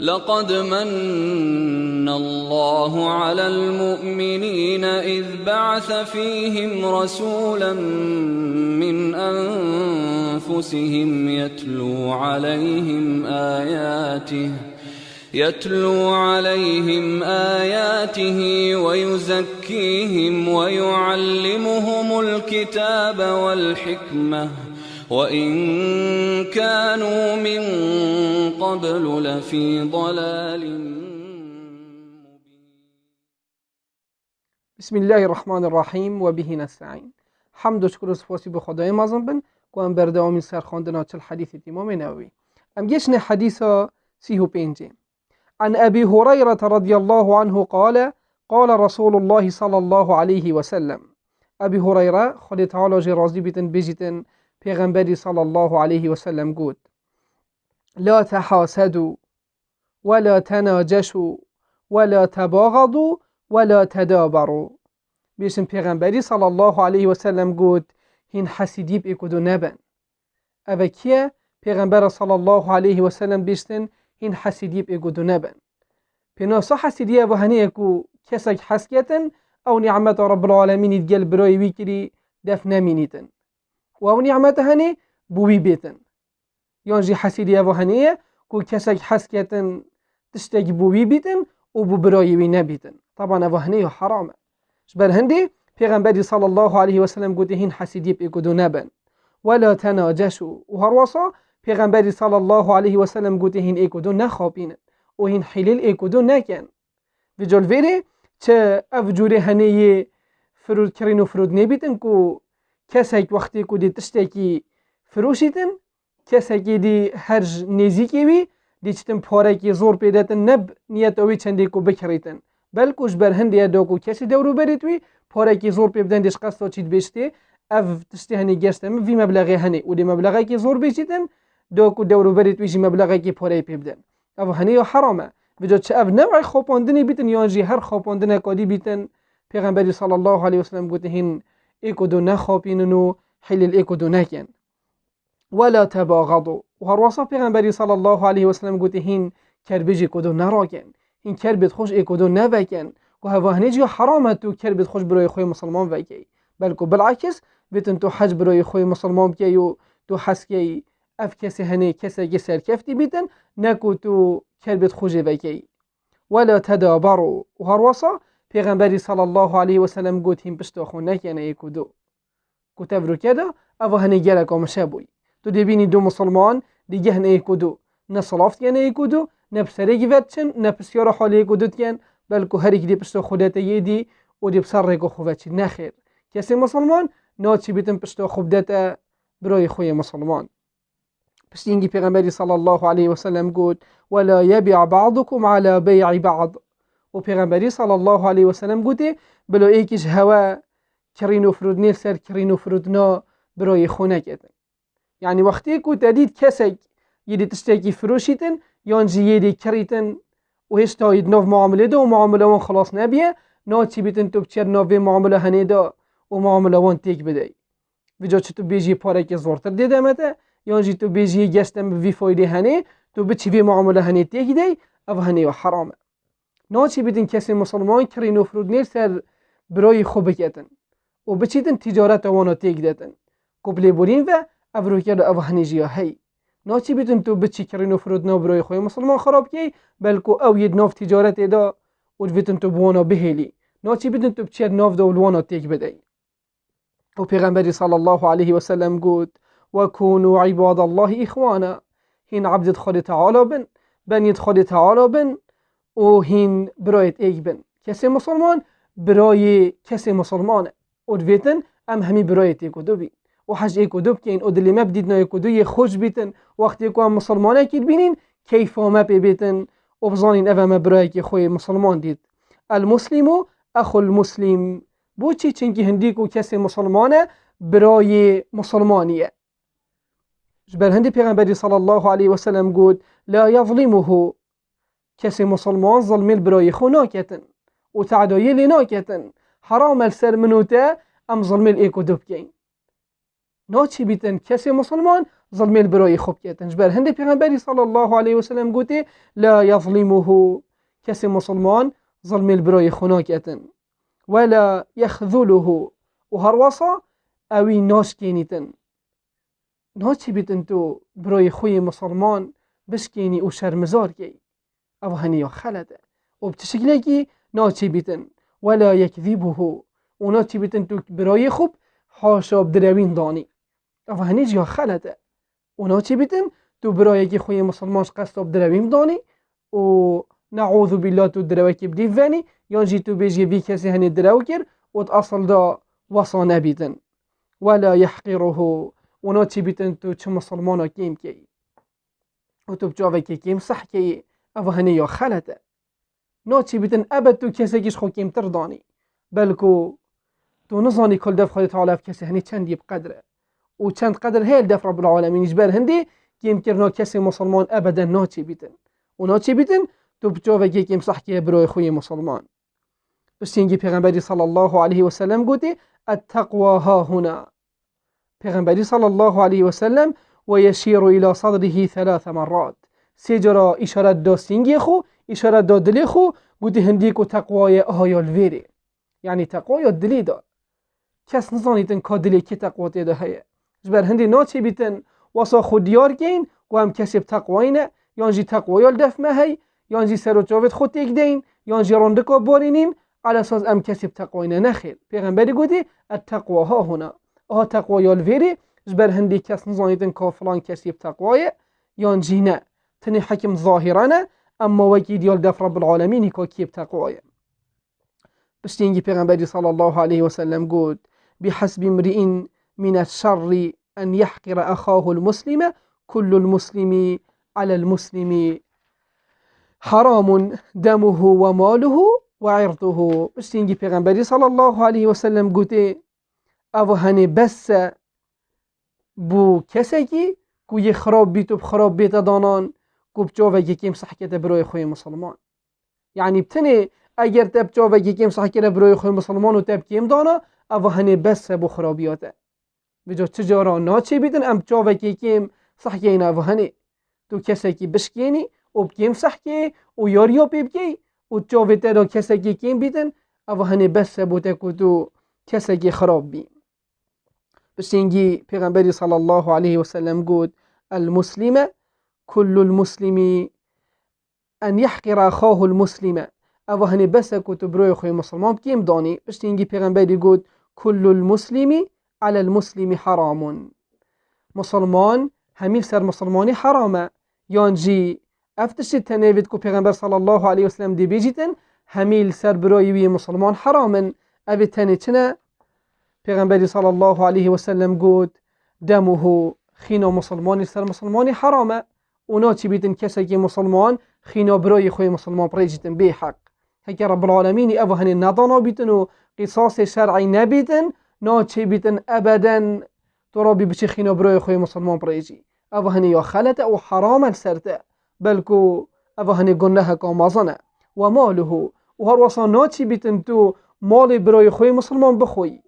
لقد من الله على المؤمنين إذ بعث فيهم رسولا من أنفسهم يتلو عليهم آياته ويزكيهم ويعلمهم الكتاب والحكمة وإن كانوا من قبل لفي ضلال مبين. بسم الله الرحمن الرحیم و به نستعین. حمد و شکر و سپاسی به خدای مازن بن که ام بردوامی سرخواندن چل حدیث امام نووی. ام گشن حدیثا 35. عن أبي هريرة رضي الله عنه قال قال رسول الله صلى الله عليه وسلم. أبي هريرة خد تعالى راضي بيتن بيجتن پیغمبری صلى الله عليه وسلم قد لا تحاسدوا ولا تناجشوا ولا تباغضوا ولا تدابروا. بیشن پیغمبری صلى الله عليه وسلم قد هين حسيدي بيكودو نبن. أبا كيه پیغمبر صلى الله عليه وسلم بیشتن هين حسيدي بيكودو نبن. بناسا حسيدي أبو هنيكو كسك حسكتن أو نعمة رب العالمين يتقل براي ويكري دف نمينيتن و او نعمت هنی بوی بیتن. یعنی حسیدی او هنیه که کسک حسکتن تشتگی بوی بیتن و بو برای وی نبیتن. طبعا او هنیه حرامه. شبر هندی پیغمبری صلی الله علیه و سلم گوته هین حسیدی بیکدو نبن ولا تناجشو. و هر واسا پیغمبری صلی الله علیه و سلم گوته هین ایکدو نخوابینن و هین حلیل ایکدو نکن. و جلویره چه افجوره هنیه فرود کرین و فرود نبیتن که کسایی وقتی که دی تشتکی فروشیدن کسایی دی هرج نزیکی وی دی چتن پاره کی زور پیداتن نب نیت اوی چندی کو بکریتن بلکوش بر هندی داکو کسی دورو برید وی پاره کی زور پیدن دیش قصد چید بیشته اف تشتی هنی گشتم وی مبلغی هنی و دی مبلغی کی زور بیشیدن داکو دورو برید وی جی مبلغی کی پاره پیدن اف هنی حرامه وجود چه اف نوع خواباندنی بیتن یانجی هر خواباندن کادی بیتن پیغمبری صلی الله علیه و سلم گوته هین ایکودو نخوابینن و حلیل ایکودو نکن ولا تباغضوا. و هر وصف پیغمبری صلی الله علیه و سلم گوته هین کربجی کدو نراکن هین کربت خوش ایکودو نوکن و هوانه جو حرامه تو کربت خوش برای خوی مسلمان وکی بلکو بالعکس بیتن تو حج برای خوی مسلمان بکی و تو حس کی اف کسی هنه کسی که سرکفتی بیتن نکو تو کربت خوش وکی ولا تدابروا. و هر وصف پیغمبری صلی الله علیه و سلم گوت هیم پشت خو نکنه ایکودو کتاب رو کده او هنی گله کامشه بوی تو دیبینی دو مسلمان دیگه هنه ایکودو نه صلافت کنه ایکودو نه بسره گیوتچن نه بسیار حالی ایکودو کن بلکو هر یک دی پشت خودت یدی و دی بسر ریکو خوبچی نخیر کسی مسلمان ناچی بیتن پشت خوبدت برای خوی مسلمان. پس اینگی پیغمبری صلی الله علیه و سلم گوت ولا یبیع بعضکم على بیع بعض. و پیغمبری صلی الله علیه و سلم گوته بلو ایکیش هوا کرین و فرودنی سر کرین و فرودنا برای خونه کتن. یعنی وقتی که تدید کسی یدی تشتکی فروشیتن یانجی یدی کریتن و هیچ تاید نو معامله دا و معامله وان خلاص نبیه ناچی بیتن تو بچیر نوی معامله هنه دا و معامله وان تیک بدهی وجا چه تو بیجی پاره که زورتر دیده مته یانجی تو بیجی گستم وی فایده هنه تو بچی وی معامله هنه تیک دی او هنه و حرامه. ناچی بیدن کسی مسلمان کرین و فرود نیر سر برای خوب کتن و بچیدن تجارت وانا تیک دتن کبلی بورین و افرو کرد او هنیجی هی ناچی بیدن تو بچی کرین و فرود نو برای خوی مسلمان خراب کی بلکو او ید ناف تجارت دا و بیدن تو بوانا بهیلی ناچی بیدن تو بچید ناف دا وانا تیک بدهی. و پیغمبری صلی الله علیه و سلم گفت و کونوا عباد الله اخوانا هین عبدت خود تعالی بن بنید خود تعالی بن و هین برایت ایک بن کسی مسلمان برای کسی مسلمانه و دویتن ام همی برایت ایکو دو بین و حج ایکو دو بکین و دلی مبدید نا ایکو دوی خوش بیتن وقتی ایکو هم مسلمانه کید بینین کیف و مبی بیتن و بزانین اوه مبرای که خوی مسلمان دید. المسلمو اخو المسلم بوچی چنگی هندیکو کسی مسلمانه برای مسلمانیه. جبر هندی پیغمبری صلی الله علیه و سلم گفت لا یظلمه کسی مسلمان ظلمی برای خو ناکتن و تعدایی لی ناکتن حرام السر منوته ام ظلمی ایکو دو بکین ناچی بیتن کسی مسلمان ظلمي البراي خوب كيتن جبر هندي پیغمبري صلى الله عليه وسلم قوتي لا يظلمه كسي مسلمان ظلمي البراي خنا كيتن ولا يخذله وهروصا اوي ناش كينيتن ناچی بیتن تو برای خوی مسلمان بشکینی و شرمزار کی او هنیا خلده و بتشکلی کی ناچی بیتن ولا یکذیبه و ناچی بیتن تو برای خوب حاشا بدروین دانی او هنی جا خلده و ناچی بیتن تو برای کی خوی مسلمانش قصد بدروین دانی و نعوذ بالله تو دروی کی بدیفانی یا جی تو بیجی بی کسی هنی درو کر و اصل دا وصا نبیتن ولا يحقره اونا چی بیتن تو چه مسلمانا کیم کی و تو بجاوه که کیم صح کی او هنه یا خلطه نا چی بیتن ابد تو کسی کش خو کیم تر دانی بلکو تو نزانی کل دف خود تعالی کسی هنی چند یب قدره و چند قدر هیل دف رب العالمین جبر هندی کیم کرنا کسی مسلمان ابدا نا چی بیتن و نا چی بیتن تو بجاوه که کیم صح کی بروی خوی مسلمان بس ينجي پیغمبری صلى الله عليه وسلم قوتي التقوى ها هنا پیغمبری صلى الله عليه وسلم ويشير إلى صدره 3 مرات سيجرا إشارة دا سينجي خو إشارة دا دلي خو قوتي هنديكو تقوى آهايا الويري يعني تقوى دلي دا كس نظانيتن كا دلي كي تقوى تيدا هيا جبر هندي ناچي بيتن واسا خود ديار كين وهم كسب تقوينه يانجي تقوى يالدف ما هي يانجي سرو جاوت خود تيك دين يانجي رندكا بارينين على اساس ام کسی تقوی نخیر پیغمبری گویی التقوا ها هنا اه تقوا یال ویری جبر هندی کس نزانیدن که فلان کسی تقوی یان جینه تنی حکم ظاهرانه اما وکی دیال دف رب العالمینی که کیب تقوی بشتینگی پیغمبری صلی الله علیه و سلم گوید بحسب امرئ من الشر ان يحقر اخاه المسلم كل المسلم على المسلم حرام دمه وماله وعرضه بشتینگی پیغمبری صلی الله علیه و سلم گوته او هنه بس بو کسی که کوی خراب بیت و خراب بیت دانان کو بچاوه که کم صح کده بروی خوی مسلمان یعنی بتنه اگر تب چاوه که کم صح کده بروی خوی مسلمان و تب کم دانا او هنه بس بو خرابیاته بجا چجارا ناچه بیتن ام چاوه که کم صح که این او هنه تو کسی که بشکینی و بکم صح که و یاریا بیبکی و چاوه تدا کسی که کم بیتن او هنه بس بوده که تو کسی که خراب بی بشینگی پیغمبری صلی الله علیه و سلم گود المسلم كل المسلم ان يحقر اخاه المسلم او هنه بس که تو بروی خوی مسلمان کم دانی بشینگی پیغمبری گود كل المسلم على المسلم حرام مسلمان همیل سر مسلمانی حرامه یانجی افتش تنوید که پیغمبر صلی الله علیه و سلم دی بیجیتن همیل سر برای مسلمان حرامن اوی تنی چنه پیغمبری صلی الله علیه و سلم گود دمه خینا مسلمانی سر مسلمانی حرامه اونا چی بیتن کسی که مسلمان خینا برای خوی مسلمان پریجیتن بی حق هکر رب العالمین او هنی ندانا بیتن و قصاص شرعی نبیتن نا چی بیتن ابدا تو رابی بچی خینا برای خوی مسلمان پریجی او هنی یا خلطه و حرام سرته بلکو او هنی گناه کامازنه و ماله و هر وصا نا چی بیتن تو مال برای خوی مسلمان بخوی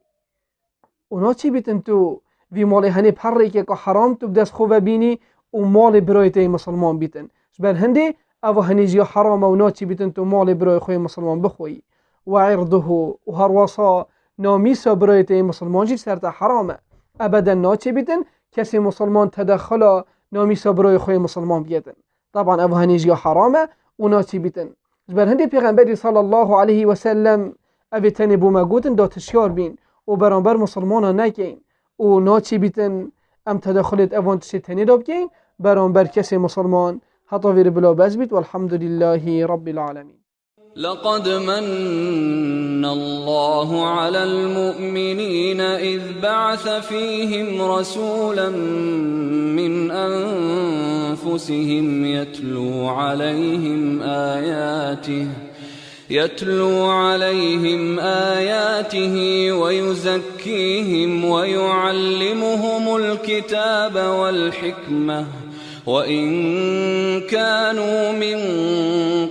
اونا چی بیتن تو وی مال هنی پره که حرام تو بدست خوب بینی و مال برای تی مسلمان بیتن بل هندی او هنی جی حرام و نا چی بیتن تو مال برای خوی مسلمان بخوی و عرضه و هر وصا نامیسا برای تی مسلمان جی سرت حرامه ابدا نا چی بیتن کسی مسلمان تدخل نامیسا برای خوی مسلمان بیتن طبعا او هنی جی حرامه و نا چی بیتن بل هندی پیغمبری صلی الله علیه و سلم اوی تنی بو مگوتن دا تشیار بین و برانبر مسلمان ها نکین و ناچی بیتن ام تدخلت اوان تشی تنی دا بکین برانبر کسی مسلمان حتی ویر بلا بز بیت والحمد لله رب العالمين. لقد من الله على المؤمنين إذ بعث فيهم رسولا من أنفسهم يتلو عليهم آياته ويزكيهم ويعلمهم الكتاب والحكمة وإن كانوا من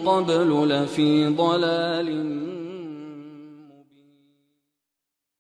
قبل لفي ضلال